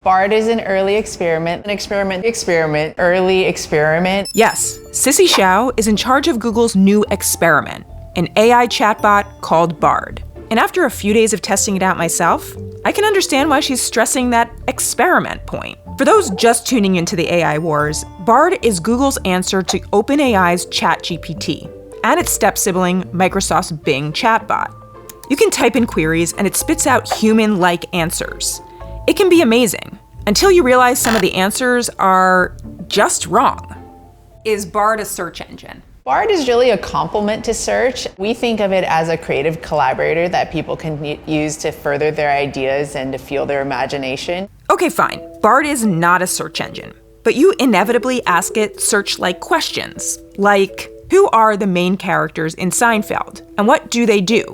Bard is an early experiment, early experiment. Yes, Sissie Hsiao is in charge of Google's new experiment, an AI chatbot called Bard. And after a few days of testing it out myself, I can understand why she's stressing that experiment point. For those just tuning into the AI wars, Bard is Google's answer to OpenAI's ChatGPT and its step-sibling, Microsoft's Bing chatbot. You can type in queries and it spits out human-like answers. It can be amazing, until you realize some of the answers are just wrong. Is Bard a search engine? Bard is really a complement to search. We think of it as a creative collaborator that people can use to further their ideas and to fuel their imagination. Okay, fine. Bard is not a search engine, but you inevitably ask it search-like questions, like, who are the main characters in Seinfeld, and what do they do?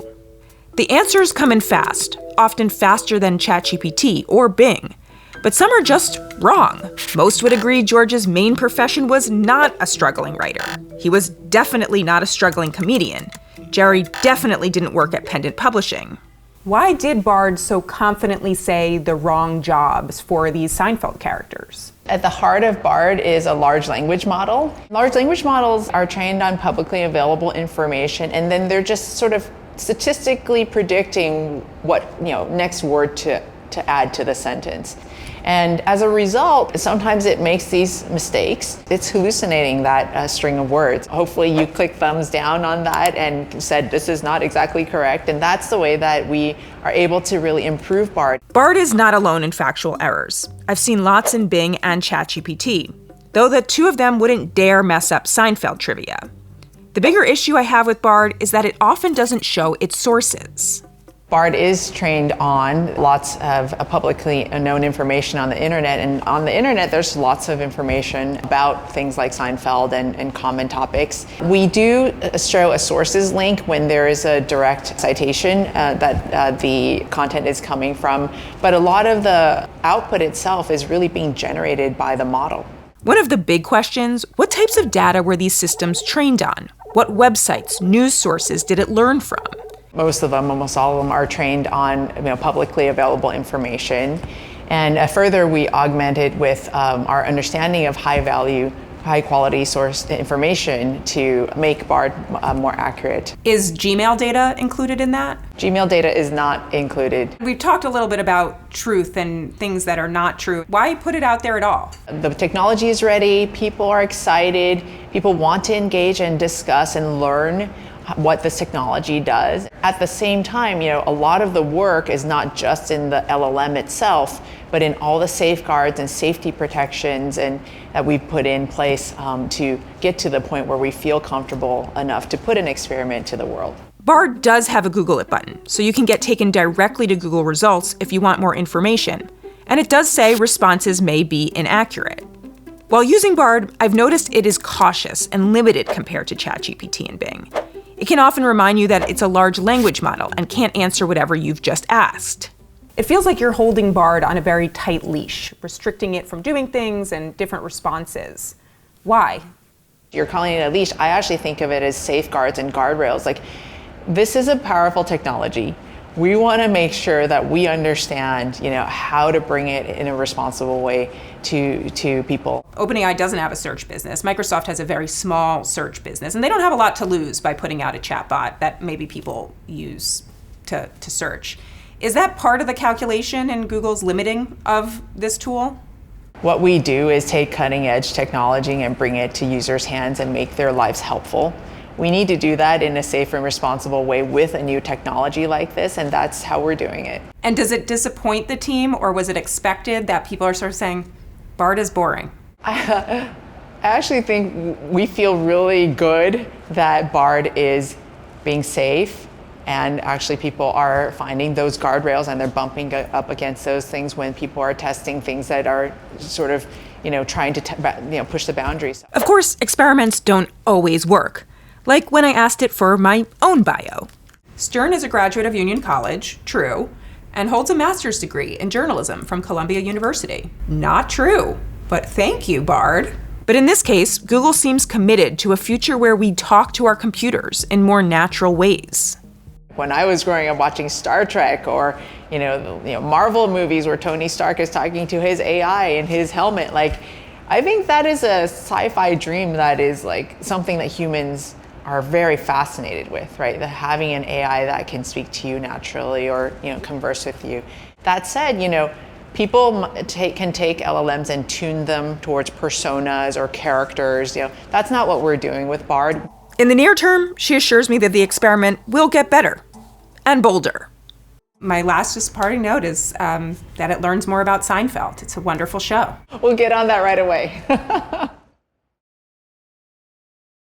The answers come in fast, often faster than ChatGPT or Bing. But some are just wrong. Most would agree George's main profession was not a struggling writer. He was definitely not a struggling comedian. Jerry definitely didn't work at Pendant Publishing. Why did Bard so confidently say the wrong jobs for these Seinfeld characters? At the heart of Bard is a large language model. Large language models are trained on publicly available information, and then they're just sort of statistically predicting what next word to add to the sentence. And as a result, sometimes it makes these mistakes. It's hallucinating that string of words. Hopefully you click thumbs down on that and said, this is not exactly correct. And that's the way that we are able to really improve Bard. Bard is not alone in factual errors. I've seen lots in Bing and ChatGPT, though the two of them wouldn't dare mess up Seinfeld trivia. The bigger issue I have with Bard is that it often doesn't show its sources. Bard is trained on lots of publicly known information on the internet, and on the internet there's lots of information about things like Seinfeld and common topics. We do show a sources link when there is a direct citation that the content is coming from, but a lot of the output itself is really being generated by the model. One of the big questions, what types of data were these systems trained on? What websites, news sources did it learn from? Most of them, almost all of them, are trained on publicly available information. And further, we augment it with our understanding of high quality source information to make Bard more accurate. Is Gmail data included in that? Gmail data is not included. We've talked a little bit about truth and things that are not true. Why put it out there at all? The technology is ready, people are excited, people want to engage and discuss and learn what this technology does. At the same time, a lot of the work is not just in the LLM itself, but in all the safeguards and safety protections and that we put in place to get to the point where we feel comfortable enough to put an experiment to the world. Bard does have a Google It button, so you can get taken directly to Google results if you want more information. And it does say responses may be inaccurate. While using Bard, I've noticed it is cautious and limited compared to ChatGPT and Bing. It can often remind you that it's a large language model and can't answer whatever you've just asked. It feels like you're holding Bard on a very tight leash, restricting it from doing things and different responses. Why? You're calling it a leash. I actually think of it as safeguards and guardrails. Like, this is a powerful technology. We want to make sure that we understand, how to bring it in a responsible way to people. OpenAI doesn't have a search business. Microsoft has a very small search business, and they don't have a lot to lose by putting out a chatbot that maybe people use to search. Is that part of the calculation in Google's limiting of this tool? What we do is take cutting edge technology and bring it to users' hands and make their lives helpful. We need to do that in a safe and responsible way with a new technology like this, and that's how we're doing it. And does it disappoint the team, or was it expected that people are sort of saying, Bard is boring? I actually think we feel really good that Bard is being safe, and actually people are finding those guardrails and they're bumping up against those things when people are testing things that are sort of, trying to push the boundaries. Of course, experiments don't always work. Like when I asked it for my own bio. Stern is a graduate of Union College, true, and holds a master's degree in journalism from Columbia University. Not true, but thank you, Bard. But in this case, Google seems committed to a future where we talk to our computers in more natural ways. When I was growing up watching Star Trek or, Marvel movies where Tony Stark is talking to his AI in his helmet, like, I think that is a sci-fi dream that is like something that humans are very fascinated with, right? Having an AI that can speak to you naturally or, converse with you. That said, people can take LLMs and tune them towards personas or characters. That's not what we're doing with Bard. In the near term, she assures me that the experiment will get better and bolder. My last just parting note is that it learns more about Seinfeld. It's a wonderful show. We'll get on that right away.